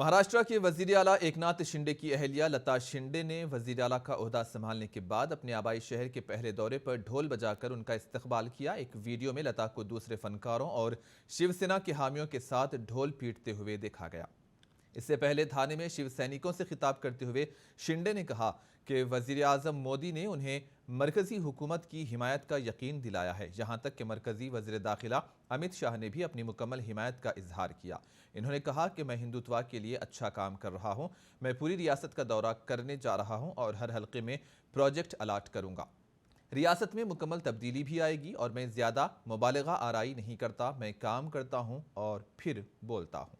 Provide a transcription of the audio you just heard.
महाराष्ट्र के वजीर आला एकनाथ शिंदे की अहलिया लता शिंदे ने वजीर आला का ओहदा संभालने के बाद अपने आबाई शहर के पहले दौरे पर ढोल बजाकर उनका इस्तकबाल किया। एक वीडियो में लता को दूसरे फनकारों और शिवसेना के हामियों के साथ ढोल पीटते हुए देखा गया। इससे पहले थाने में शिव सैनिकों से खिताब करते हुए शिंदे ने कहा कि वजीर आजम मोदी ने उन्हें मरकजी हुकूमत की हिमायत का यकीन दिलाया है, यहाँ तक कि मरकजी वज़ीर दाखिला अमित शाह ने भी अपनी मुकम्मल हिमायत का इजहार किया। इन्होंने कहा कि मैं हिंदुत्व के लिए अच्छा काम कर रहा हूँ, मैं पूरी रियासत का दौरा करने जा रहा हूँ और हर हल्के में प्रोजेक्ट अलाट करूँगा। रियासत में मुकम्मल तब्दीली भी आएगी और मैं ज़्यादा मुबालगा आराई नहीं करता, मैं काम करता हूँ और फिर बोलता हूँ।